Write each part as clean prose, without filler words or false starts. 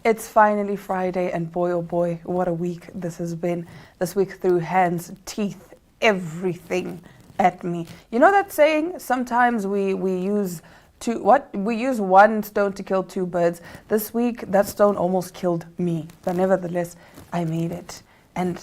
It's finally Friday, and boy, oh boy, what a week this has been. This week threw hands, teeth, everything at me. You know that saying? Sometimes we use we use one stone to kill two birds. This week, that stone almost killed me, but nevertheless, I made it. And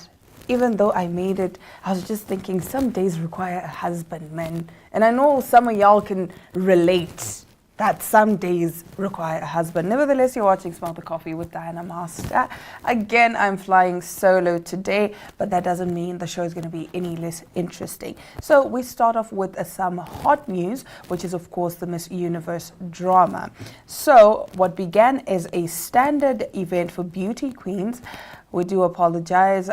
even though I made it, I was just thinking some days require a husband, man. And I know some of y'all can relate that some days require a husband. Nevertheless, you're watching Smell the Coffee with Diana Master. Again, I'm flying solo today, but that doesn't mean the show is going to be any less interesting. So we start off with some hot news, which is, of course, the Miss Universe drama. So what began as a standard event for beauty queens, we do apologize.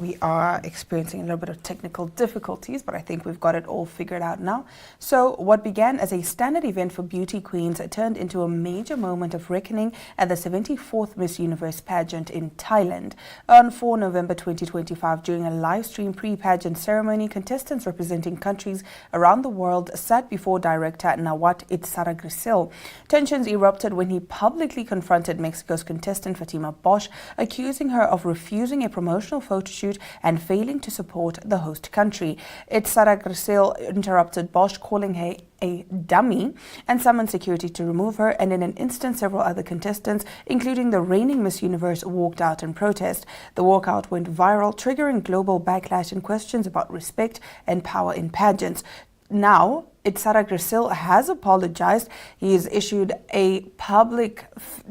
We are experiencing a little bit of technical difficulties, but I think we've got it all figured out now. So what began as a standard event for beauty queens turned into a major moment of reckoning at the 74th Miss Universe pageant in Thailand. On 4 November 2025, during a live stream pre-pageant ceremony, contestants representing countries around the world sat before director Nawat Itzhara-Griesil. Tensions erupted when he publicly confronted Mexico's contestant Fatima Bosch, accusing her of refusing a promotional photo shoot and failing to support the host country. Itzhara-Griesil interrupted Bosch, calling her a dummy, and summoned security to remove her, and in an instant several other contestants, including the reigning Miss Universe, walked out in protest. The walkout went viral, triggering global backlash and questions about respect and power in pageants. Now, Itzhara-Griesil has apologized. He has issued a public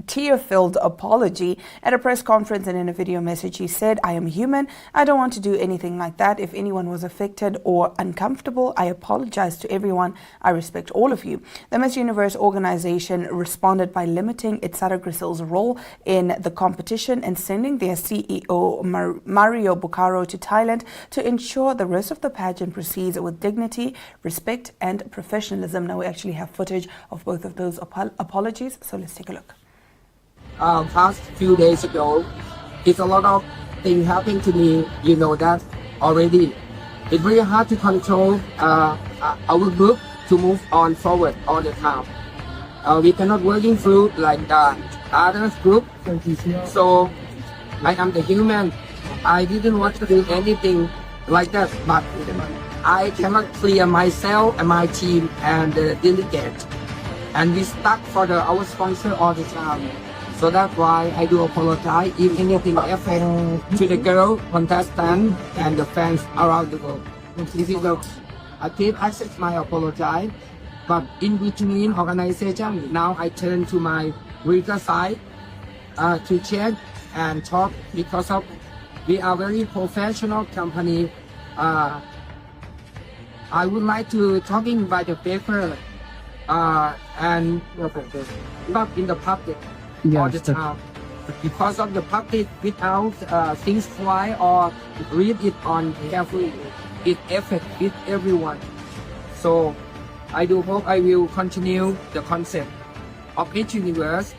tear-filled apology at a press conference, and in a video message he said, "I am human. I don't want to do anything like that. If anyone was affected or uncomfortable, I apologize to everyone. I respect all of you." The Miss Universe organization responded by limiting Itzhara-Griesil's role in the competition and sending their CEO Mario Bucaro to Thailand to ensure the rest of the pageant proceeds with dignity, respect and professionalism. Now we actually have footage of both of those apologies, so let's take a look. Past few days ago, it's a lot of things happening to me, you know that already. It's very hard to control our group to move on forward all the time. We cannot working through like the other group, so I am the human. I didn't want to do anything like that, but I cannot clear myself and my team and the delegate, and we stuck for our sponsor all the time. So that's why I do apologize if anything affect to the girl contestant and the fans around the world. This is I please accept my apology. But in between organization, now I turn to my weaker side to check and talk, because of we are very professional company. I would like to talking by the paper and not in the public all the time, because of the public without things fly or read it on carefully, it affects with everyone. So I do hope I will continue the concept of each universe,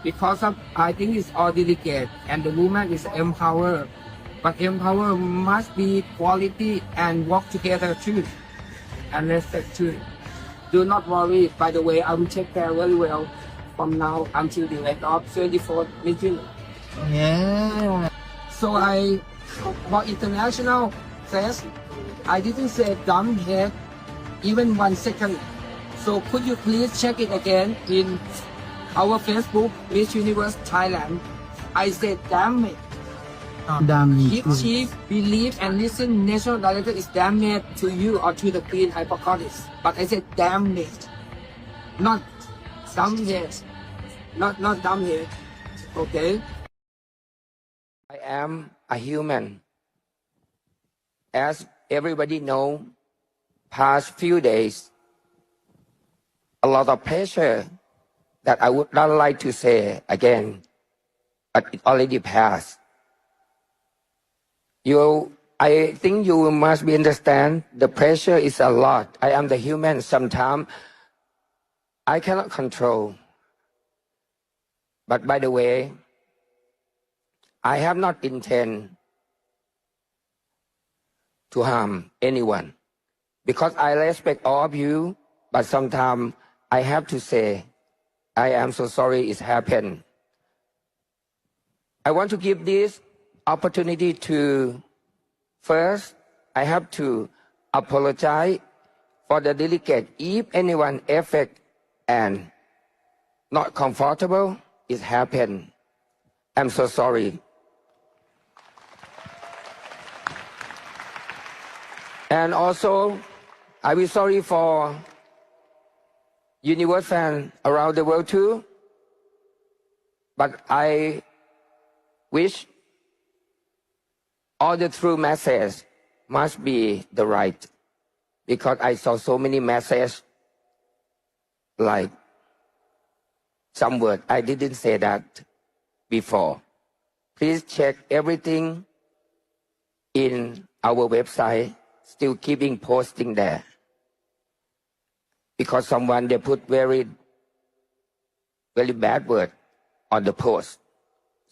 because of I think it's all delicate and the woman is empowered. But empower must be quality and work together too, and respect too. Do not worry. By the way, I will take care very well from now until the end of 24th meeting. Yeah. So for international fest, I didn't say dumb head even 1 second. So could you please check it again in our Facebook, Miss Universe Thailand. I said damn it. If she believe and listen, national director is damn it to you or to the queen, I forgot it. But I said damn it, not dumb head, not dumb head. Okay. I am a human. As everybody know, past few days, a lot of pressure that I would not like to say again, but it already passed. I think you must be understand the pressure is a lot. I am the human. Sometimes I cannot control. But by the way, I have not intend to harm anyone, because I respect all of you. But sometimes I have to say, I am so sorry it's happened. I want to give this opportunity to, first, I have to apologize for the delegate. If anyone affected and not comfortable, it happened. I'm so sorry. And also, I will sorry for Universe fans around the world too. But I wish all the true message must be the right. Because I saw so many messages like some word I didn't say that before. Please check everything in our website. Still keeping posting there. Because someone they put very bad word on the post.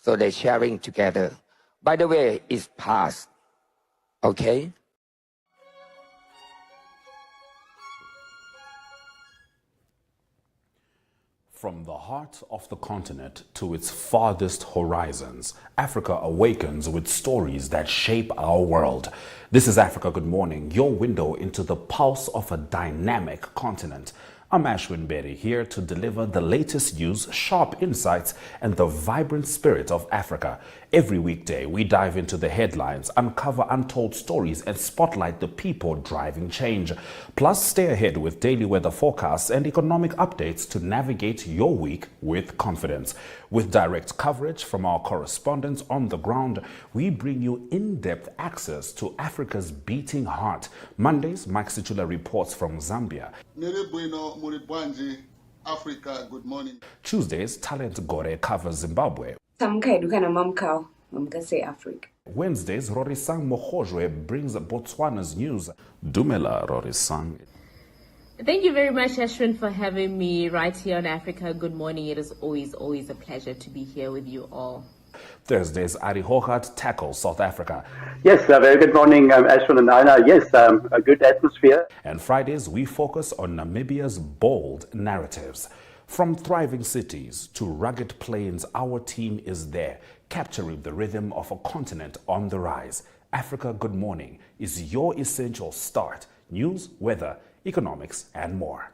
So they're sharing together. By the way, it's past. Okay? From the heart of the continent to its farthest horizons, Africa awakens with stories that shape our world. This is Africa Good Morning, your window into the pulse of a dynamic continent. I'm Ashwin Berry, here to deliver the latest news, sharp insights, and the vibrant spirit of Africa. Every weekday, we dive into the headlines, uncover untold stories, and spotlight the people driving change. Plus, stay ahead with daily weather forecasts and economic updates to navigate your week with confidence. With direct coverage from our correspondents on the ground, we bring you in-depth access to Africa's beating heart. Mondays, Mike Situla reports from Zambia. Africa Good Morning. Tuesdays, Talent Gore covers Zimbabwe. Africa. Wednesdays, Rorisang Mohojwe brings Botswana's news. Dumela, Rorisang. Thank you very much, Ashwin, for having me right here on Africa Good Morning. It is always a pleasure to be here with you all. Thursdays, Ari Hogarth tackles South Africa. Yes, very good morning, Ashwin and Aina. Yes, a good atmosphere. And Fridays, we focus on Namibia's bold narratives. From thriving cities to rugged plains, our team is there, capturing the rhythm of a continent on the rise. Africa Good Morning is your essential start. News, weather, economics, and more.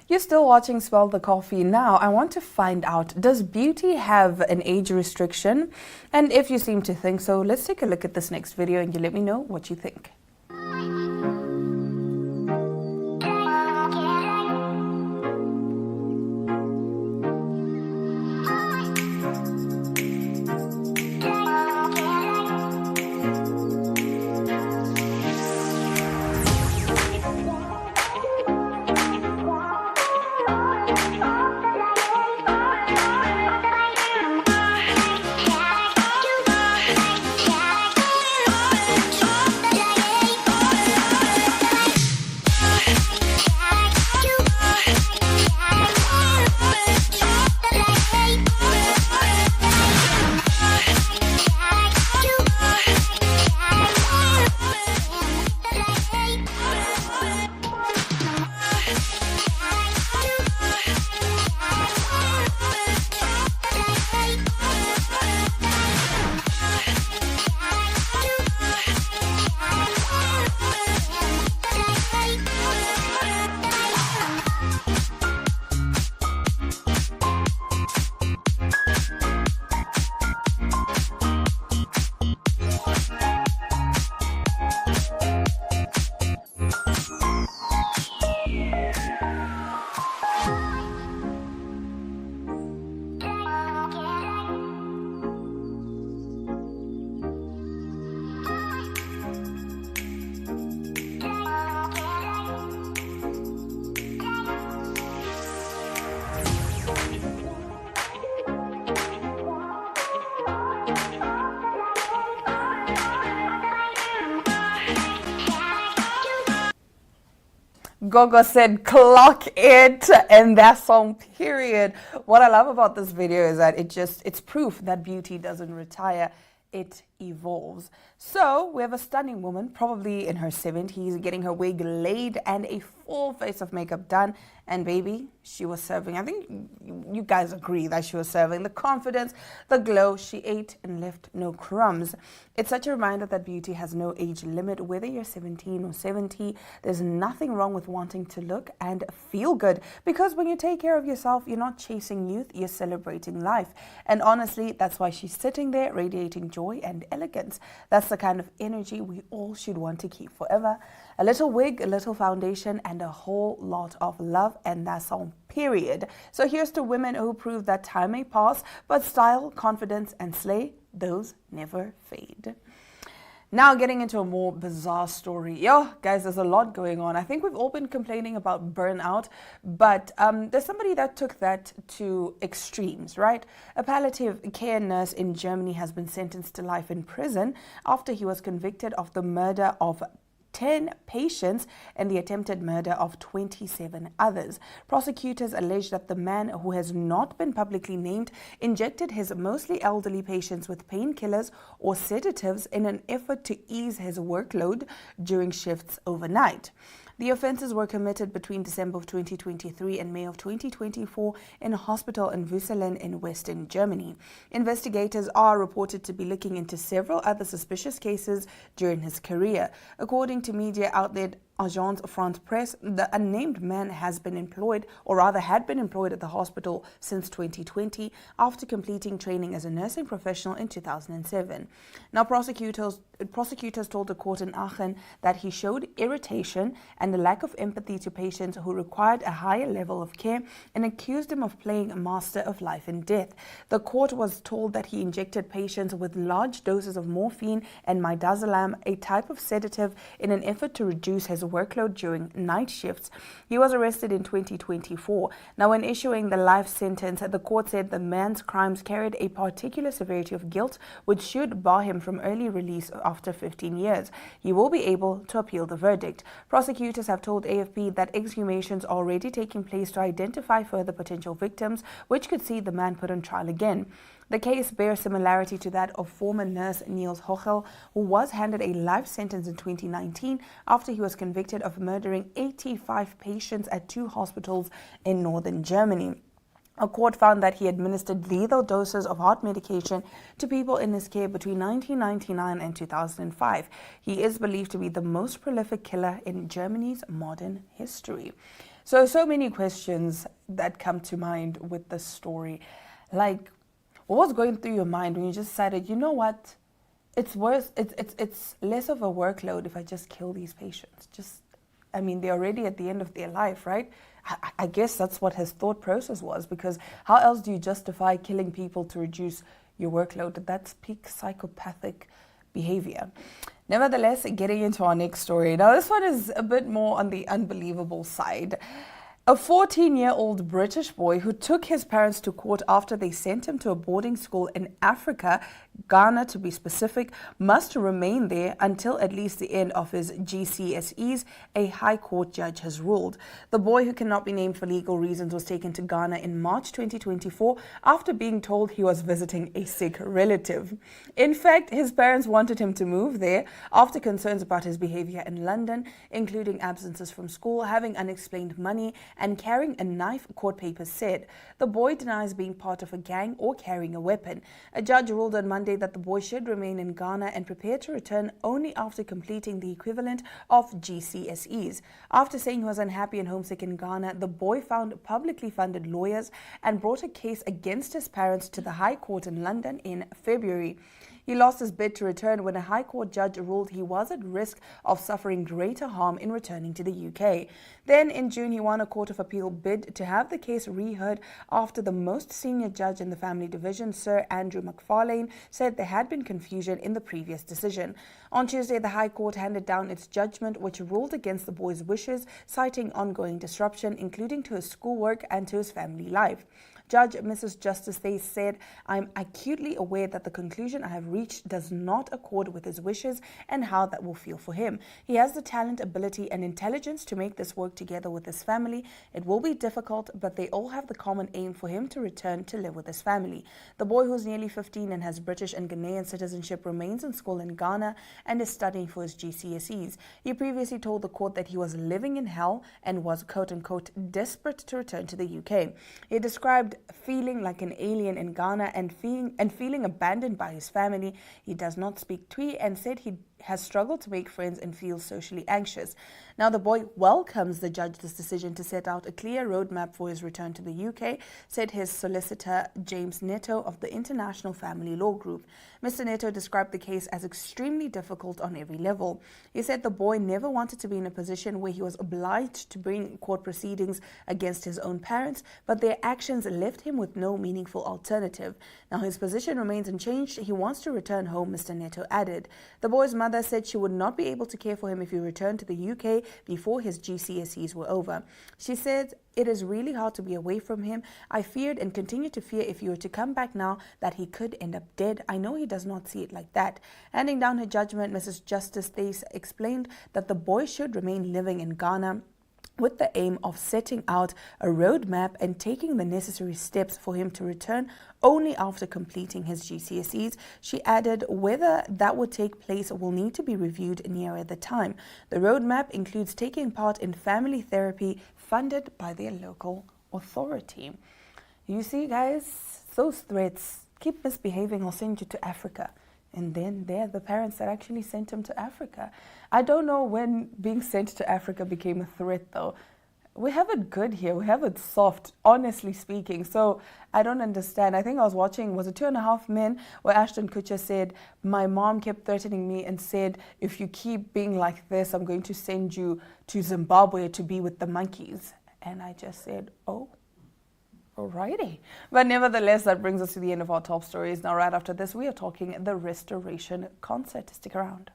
You're still watching Smell the Coffee. Now, I want to find out, does beauty have an age restriction? And if you seem to think so, let's take a look at this next video and you let me know what you think. Gogo said, clock it, and that's on period. What I love about this video is that it's proof that beauty doesn't retire, it evolves. So we have a stunning woman, probably in her 70s, getting her wig laid and a full face of makeup done. And baby, she was serving. I think you guys agree that she was serving. The confidence, the glow, she ate and left no crumbs. It's such a reminder that beauty has no age limit. Whether you're 17 or 70, there's nothing wrong with wanting to look and feel good. Because when you take care of yourself, you're not chasing youth, you're celebrating life. And honestly, that's why she's sitting there radiating joy and elegance. That's the kind of energy we all should want to keep forever. A little wig, a little foundation, and a whole lot of love, and that's all, period. So here's to women who prove that time may pass, but style, confidence, and slay, those never fade. Now getting into a more bizarre story. Yo, guys, there's a lot going on. I think we've all been complaining about burnout, but there's somebody that took that to extremes, right? A palliative care nurse in Germany has been sentenced to life in prison after he was convicted of the murder of 10 patients and the attempted murder of 27 others. Prosecutors allege that the man, who has not been publicly named, injected his mostly elderly patients with painkillers or sedatives in an effort to ease his workload during shifts overnight. The offences were committed between December of 2023 and May of 2024 in a hospital in Wüsseldorf in Western Germany. Investigators are reported to be looking into several other suspicious cases during his career. According to media outlet Agence France-Presse, the unnamed man has been employed, or rather had been employed at the hospital since 2020 after completing training as a nursing professional in 2007. Now, prosecutors told the court in Aachen that he showed irritation and a lack of empathy to patients who required a higher level of care and accused him of playing a master of life and death. The court was told that he injected patients with large doses of morphine and midazolam, a type of sedative, in an effort to reduce his workload during night shifts. He was arrested in 2024. Now, when issuing the life sentence, the court said the man's crimes carried a particular severity of guilt, which should bar him from early release after 15 years. He will be able to appeal the verdict. Prosecutors have told AFP that exhumations are already taking place to identify further potential victims, which could see the man put on trial again. The case bears similarity to that of former nurse Niels Hochel, who was handed a life sentence in 2019 after he was convicted of murdering 85 patients at 2 hospitals in northern Germany. A court found that he administered lethal doses of heart medication to people in his care between 1999 and 2005. He is believed to be the most prolific killer in Germany's modern history. So many questions that come to mind with this story. Like, what was going through your mind when you just decided, you know what, it's worse, it's less of a workload if I just kill these patients? They're already at the end of their life, right? I guess that's what his thought process was, because how else do you justify killing people to reduce your workload? That's peak psychopathic behavior. Nevertheless, getting into our next story. Now, this one is a bit more on the unbelievable side. A 14-year-old British boy who took his parents to court after they sent him to a boarding school in Africa, Ghana to be specific, must remain there until at least the end of his GCSEs, a high court judge has ruled. The boy, who cannot be named for legal reasons, was taken to Ghana in March 2024 after being told he was visiting a sick relative. In fact, his parents wanted him to move there after concerns about his behavior in London, including absences from school, having unexplained money, and carrying a knife, court papers said. The boy denies being part of a gang or carrying a weapon. A judge ruled on Monday that the boy should remain in Ghana and prepare to return only after completing the equivalent of GCSEs. After saying he was unhappy and homesick in Ghana, the boy found publicly funded lawyers and brought a case against his parents to the High Court in London in February. He lost his bid to return when a High Court judge ruled he was at risk of suffering greater harm in returning to the UK. Then in June, he won a Court of Appeal bid to have the case reheard after the most senior judge in the family division, Sir Andrew McFarlane, said there had been confusion in the previous decision. On Tuesday, the High Court handed down its judgment, which ruled against the boy's wishes, citing ongoing disruption, including to his schoolwork and to his family life. Judge Mrs. Justice Thays said, "I'm acutely aware that the conclusion I have reached does not accord with his wishes and how that will feel for him. He has the talent, ability, and intelligence to make this work together with his family. It will be difficult, but they all have the common aim for him to return to live with his family. The boy, who's nearly 15 and has British and Ghanaian citizenship, remains in school in Ghana and is studying for his GCSEs. He previously told the court that he was living in hell and was, quote-unquote, desperate to return to the UK. He described feeling like an alien in Ghana and feeling abandoned by his family. He does not speak Twi and said he has struggled to make friends and feels socially anxious. Now, the boy welcomes the judge's decision to set out a clear roadmap for his return to the UK, said his solicitor James Neto of the International Family Law Group. Mr. Neto described the case as extremely difficult on every level. He said the boy never wanted to be in a position where he was obliged to bring court proceedings against his own parents, but their actions left him with no meaningful alternative. Now, his position remains unchanged. He wants to return home, Mr. Neto added. The boy's mother said she would not be able to care for him if he returned to the UK before his GCSEs were over. She said, "It is really hard to be away from him. I feared and continue to fear if he were to come back now that he could end up dead. I know he does not see it like that." Handing down her judgment, Mrs. Justice Thays explained that the boy should remain living in Ghana with the aim of setting out a roadmap and taking the necessary steps for him to return only after completing his GCSEs. She added, whether that would take place will need to be reviewed nearer the time. The roadmap includes taking part in family therapy funded by their local authority. You see, guys, those threats, keep misbehaving, I'll send you to Africa. And then they're the parents that actually sent him to Africa. I don't know when being sent to Africa became a threat, though. We have it good here. We have it soft, honestly speaking. So I don't understand. I think I was watching, was it 2.5 Men, where Ashton Kutcher said, "My mom kept threatening me and said, if you keep being like this, I'm going to send you to Zimbabwe to be with the monkeys." And I just said, oh. Alrighty. But nevertheless, that brings us to the end of our top stories. Now, right after this, we are talking the Restoration concert. Stick around.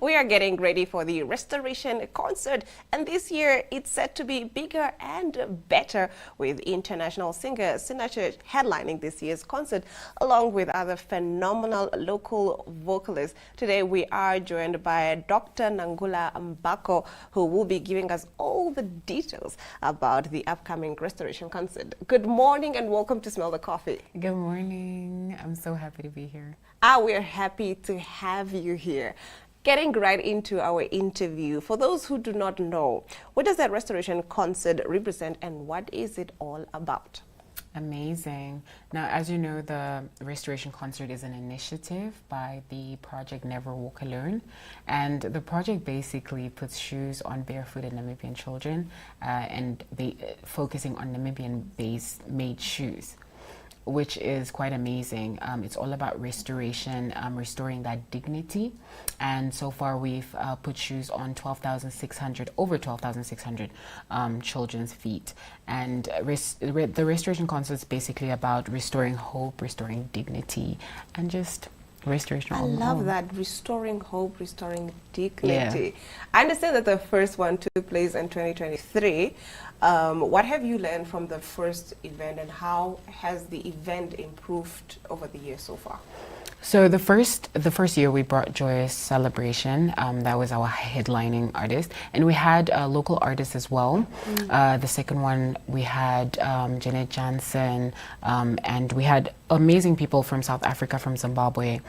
We are getting ready for the Restoration concert, and this year it's set to be bigger and better, with international singer Sinach headlining this year's concert along with other phenomenal local vocalists. Today we are joined by Dr. Nangula Mbako, who will be giving us all the details about the upcoming Restoration concert. Good morning and welcome to Smell the Coffee. Good morning. I'm so happy to be here. We're happy to have you here. Getting right into our interview, for those who do not know, what does that Restoration concert represent and what is it all about? Amazing. Now, as you know, the Restoration concert is an initiative by the project Never Walk Alone. And the project basically puts shoes on barefooted Namibian children and they focusing on Namibian-based made shoes, which is quite amazing. It's all about restoration, restoring that dignity. And so far we've put shoes on over 12,600 children's feet. And the Restoration concert is basically about restoring hope, restoring dignity, and just restoration. I love that, restoring hope, restoring dignity. Yeah. I understand that the first one took place in 2023. What have you learned from the first event, and how has the event improved over the years so far? So the first year we brought Joyous Celebration. That was our headlining artist, and we had local artists as well. The second one we had Janet Jansen, and we had amazing people from South Africa, from Zimbabwe.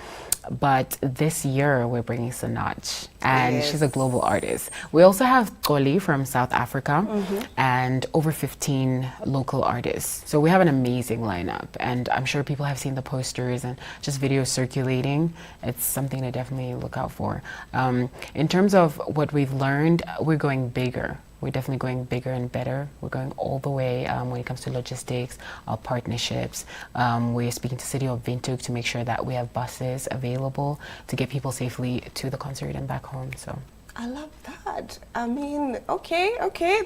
But this year we're bringing Sinach, and she's a global artist. We also have Xoli from South Africa, and over 15 local artists. So we have an amazing lineup, and I'm sure people have seen the posters and just videos circulating. It's something to definitely look out for. In terms of what we've learned, we're going bigger. We're definitely going bigger and better. We're going all the way when it comes to logistics, our partnerships. We're speaking to City of Windhoek to make sure that we have buses available to get people safely to the concert and back home. So I love that. I mean, okay.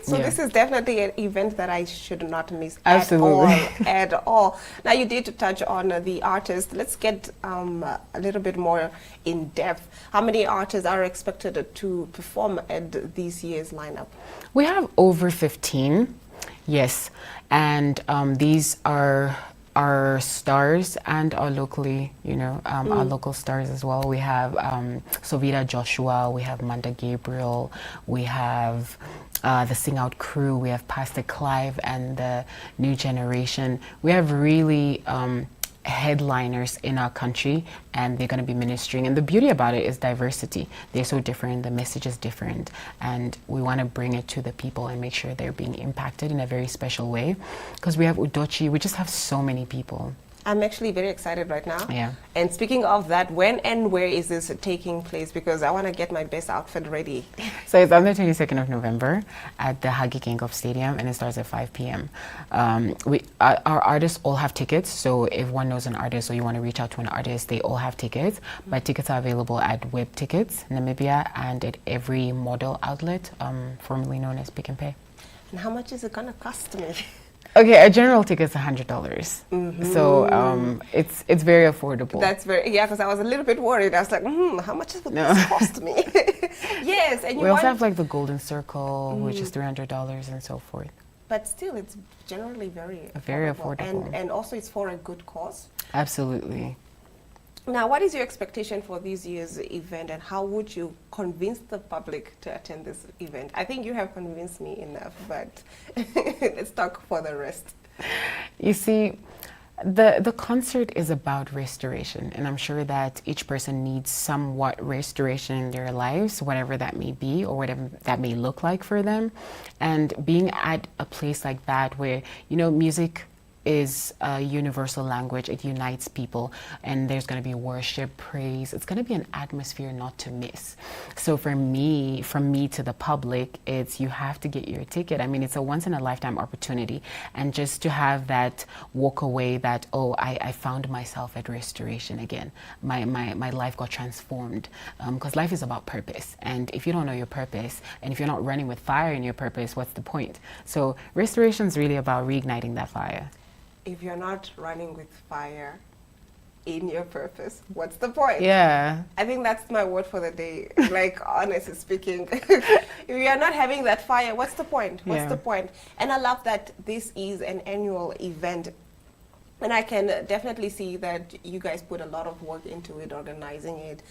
So Yeah. this is definitely an event that I should not miss Absolutely. at all. Now you did touch on the artists. Let's get a little bit more in depth. How many artists are expected to perform at this year's lineup? We have over 15, yes, and these are our stars and our locally, our local stars as well. We have Sovita Joshua, we have Manda Gabriel, we have the Sing Out crew, we have Pastor Clive and the New Generation. We have really headliners in our country, and they're going to be ministering. And the beauty about it is diversity. They're so different, the message is different, and we want to bring it to the people and make sure they're being impacted in a very special way. Because we have Udochi, we just have so many people. I'm actually very excited right now. Yeah. And speaking of that, when and where is this taking place? Because I want to get my best outfit ready. So it's on the 22nd of November at the Hagi Geingob Stadium, and it starts at 5 p.m. Our artists all have tickets, so if one knows an artist or you want to reach out to an artist, they all have tickets. But tickets are available at Web Tickets, Namibia, and at every model outlet, formerly known as Pick and Pay. And how much is it going to cost me? Okay, a general ticket's $100. So it's very affordable. That's very, because I was a little bit worried. I was like, how much would this cost me? Yes, and you we also want... have like the Golden Circle, which is $300 and so forth. But still, it's generally very affordable. Very affordable. And also it's for a good cause. Absolutely. Now, what is your expectation for this year's event, and how would you convince the public to attend this event? I think you have convinced me enough, but let's talk for the rest. You see, the concert is about restoration, and I'm sure that each person needs somewhat restoration in their lives, whatever that may be or whatever that may look like for them. And being at a place like that where, music is a universal language. It unites people, and there's going to be worship, praise. It's going to be an atmosphere not to miss. So from me to the public, it's you have to get your ticket. I mean, it's a once-in-a-lifetime opportunity, and just to have that walk away that, I found myself at restoration again. My life got transformed, because life is about purpose, and if you don't know your purpose, and if you're not running with fire in your purpose, what's the point? So restoration is really about reigniting that fire. If you're not running with fire in your purpose, what's the point? Yeah. I think that's my word for the day, like honestly speaking. If you are not having that fire, what's the point? What's the point? And I love that this is an annual event. And I can definitely see that you guys put a lot of work into it, organizing it.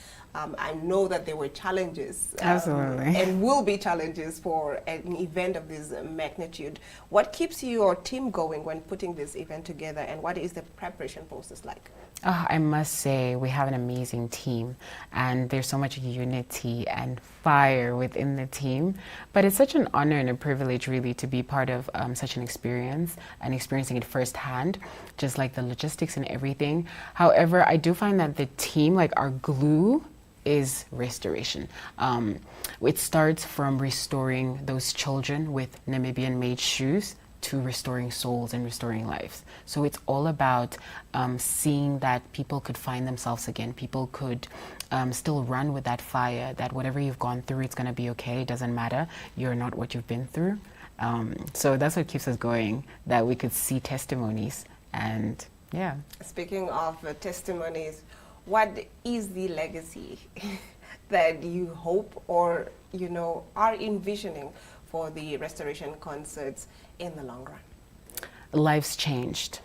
I know that there were challenges. Absolutely. And will be challenges for an event of this magnitude. What keeps your team going when putting this event together, and what is the preparation process like? I must say we have an amazing team, and there's so much unity and fire within the team. But it's such an honor and a privilege really to be part of such an experience and experiencing it firsthand, just like the logistics and everything. However, I do find that the team, like our glue, is restoration. It starts from restoring those children with Namibian-made shoes to restoring souls and restoring lives. So it's all about seeing that people could find themselves again. People could still run with that fire, that whatever you've gone through, it's going to be okay. It doesn't matter. You're not what you've been through. So that's what keeps us going, that we could see testimonies. And yeah. Speaking of testimonies, what is the legacy that you hope or, are envisioning for the restoration concerts in the long run? Life's changed.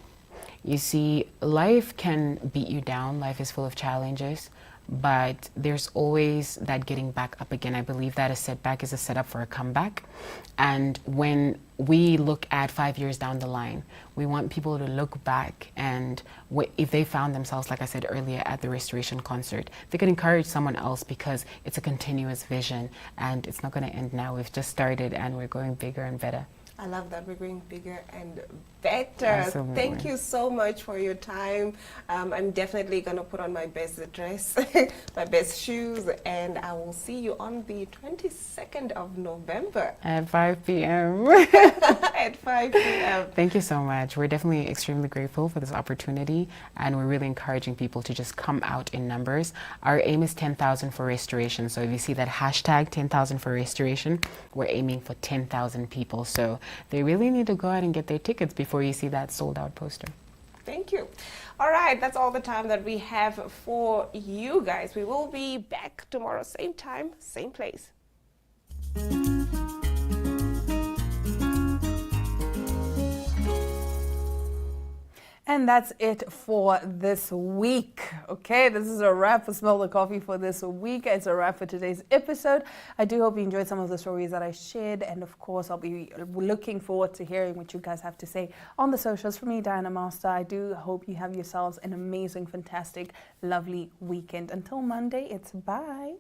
You see, life can beat you down. Life is full of challenges, but there's always that getting back up again. I believe that a setback is a setup for a comeback. And when we look at 5 years down the line, we want people to look back, and if they found themselves, like I said earlier, at the restoration concert, they could encourage someone else, because it's a continuous vision and it's not going to end now. We've just started and we're going bigger and better. I love that we're going bigger and better. Absolutely. Thank you so much for your time. I'm definitely going to put on my best dress, my best shoes, and I will see you on the 22nd of November At 5 p.m. at 5 p.m. Thank you so much. We're definitely extremely grateful for this opportunity, and we're really encouraging people to just come out in numbers. Our aim is 10,000 for restoration. So if you see that hashtag 10,000 for restoration, we're aiming for 10,000 people. So they really need to go out and get their tickets before you see that sold out poster. Thank you. All right, that's all the time that we have for you guys. We will be back tomorrow, same time, same place. And that's it for this week. Okay, this is a wrap for Smell the Coffee for this week. It's a wrap for today's episode. I do hope you enjoyed some of the stories that I shared. And of course, I'll be looking forward to hearing what you guys have to say on the socials. For me, Diana Master, I do hope you have yourselves an amazing, fantastic, lovely weekend. Until Monday, it's bye.